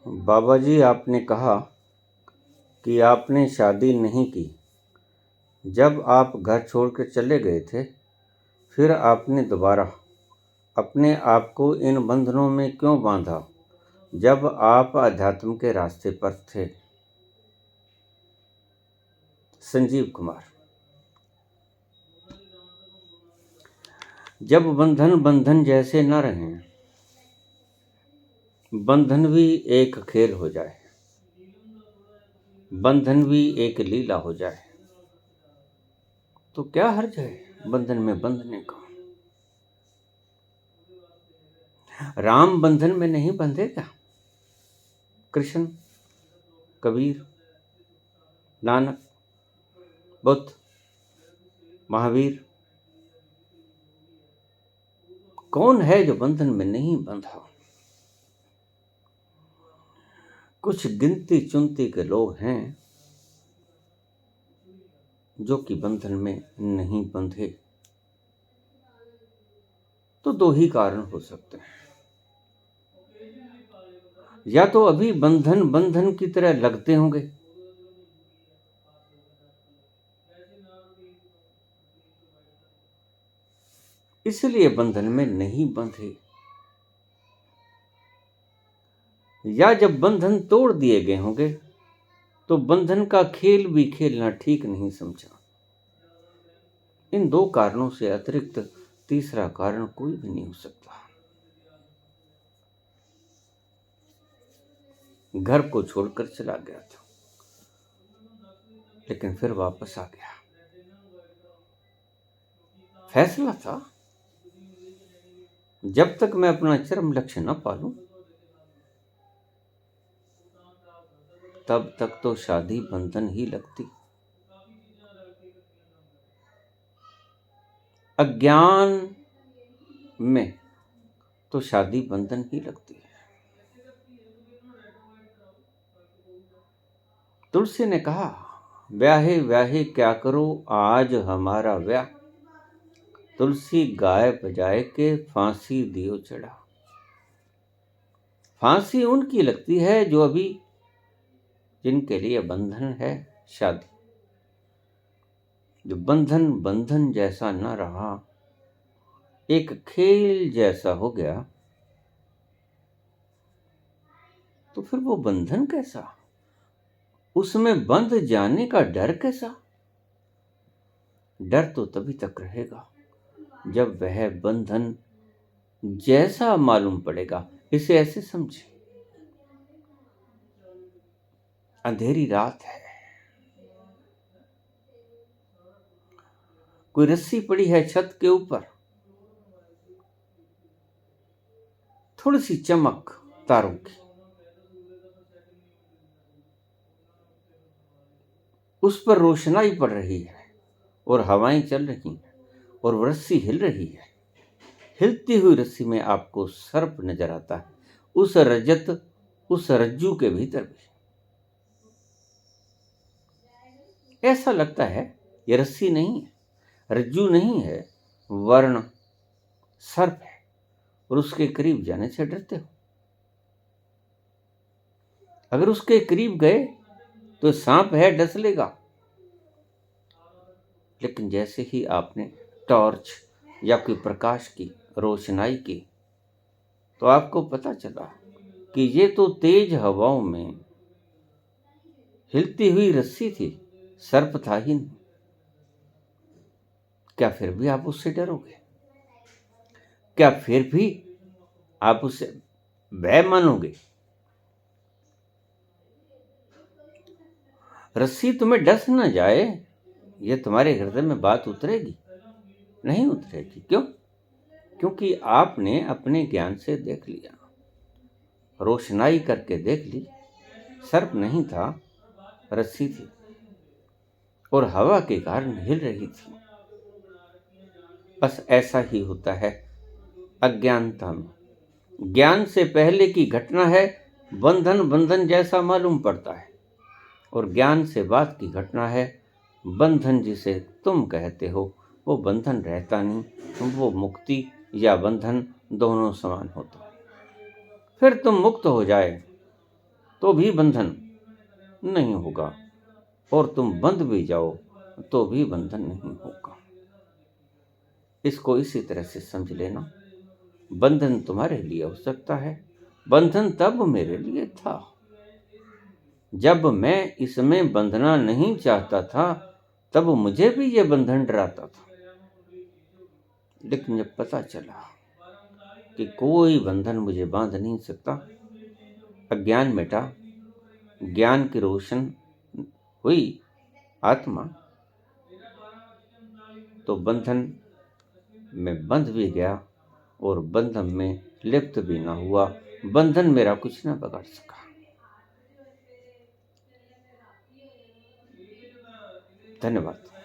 बाबा जी, आपने कहा कि आपने शादी नहीं की। जब आप घर छोड़कर चले गए थे, फिर आपने दोबारा अपने आप को इन बंधनों में क्यों बांधा, जब आप अध्यात्म के रास्ते पर थे? संजीव कुमार। जब बंधन बंधन जैसे न रहें, बंधन भी एक खेल हो जाए, बंधन भी एक लीला हो जाए, तो क्या हर्ज है बंधन में बंधने का? राम बंधन में नहीं बंधे क्या? कृष्ण, कबीर, नानक, बुद्ध, महावीर, कौन है जो बंधन में नहीं बंधा? कुछ गिनती चुनती के लोग हैं जो कि बंधन में नहीं बंधे। तो दो ही कारण हो सकते हैं, या तो अभी बंधन बंधन की तरह लगते होंगे, इसलिए बंधन में नहीं बंधे, या जब बंधन तोड़ दिए गए होंगे तो बंधन का खेल भी खेलना ठीक नहीं समझा। इन दो कारणों से अतिरिक्त तीसरा कारण कोई भी नहीं हो सकता। घर को छोड़कर चला गया था, लेकिन फिर वापस आ गया। फैसला था, जब तक मैं अपना चरम लक्ष्य न पालूं, तब तक तो शादी बंधन ही लगती। अज्ञान में तो शादी बंधन ही लगती है। तुलसी ने कहा, ब्याहे व्याहे क्या करो आज हमारा व्याह, तुलसी गाय बजाए के फांसी दियो चढ़ा। फांसी उनकी लगती है जो अभी जिनके लिए बंधन है शादी। जो बंधन बंधन जैसा न रहा, एक खेल जैसा हो गया, तो फिर वो बंधन कैसा? उसमें बंध जाने का डर कैसा? डर तो तभी तक रहेगा जब वह बंधन जैसा मालूम पड़ेगा। इसे ऐसे समझे, अंधेरी रात है, कोई रस्सी पड़ी है छत के ऊपर, थोड़ी सी चमक तारों की, उस पर रोशनाई पड़ रही है और हवाएं चल रही हैं और वो रस्सी हिल रही है। हिलती हुई रस्सी में आपको सर्प नजर आता है, उस रजत उस रज्जू के भीतर भी। ऐसा लगता है ये रस्सी नहीं है, रज्जू नहीं है, वर्ण सर्प है, और उसके करीब जाने से डरते हो। अगर उसके करीब गए तो सांप है, डस लेगा, लेकिन जैसे ही आपने टॉर्च या कोई प्रकाश की रोशनाई की, तो आपको पता चला कि ये तो तेज हवाओं में हिलती हुई रस्सी थी, सर्प था ही नहीं। क्या फिर भी आप उससे डरोगे? क्या फिर भी आप उससे भय मानोगे? रस्सी तुम्हें डस न जाए, ये तुम्हारे हृदय में बात उतरेगी? नहीं उतरेगी। क्यों? क्योंकि आपने अपने ज्ञान से देख लिया, रोशनाई करके देख ली, सर्प नहीं था, रस्सी थी और हवा के कारण हिल रही थी। बस ऐसा ही होता है अज्ञानता में। ज्ञान से पहले की घटना है, बंधन बंधन जैसा मालूम पड़ता है, और ज्ञान से बाद की घटना है, बंधन जिसे तुम कहते हो वो बंधन रहता नहीं, वो मुक्ति या बंधन दोनों समान होता है। फिर तुम मुक्त हो जाए तो भी बंधन नहीं होगा, और तुम बंध भी जाओ तो भी बंधन नहीं होगा। इसको इसी तरह से समझ लेना। बंधन तुम्हारे लिए हो सकता है, बंधन तब मेरे लिए था जब मैं इसमें बंधना नहीं चाहता था, तब मुझे भी ये बंधन डराता था। लेकिन जब पता चला कि कोई बंधन मुझे बांध नहीं सकता, अज्ञान मिटा, ज्ञान की रोशन हुई आत्मा, तो बंधन में बंध भी गया और बंधन में लिप्त भी ना हुआ। बंधन मेरा कुछ ना बिगाड़ सका। धन्यवाद।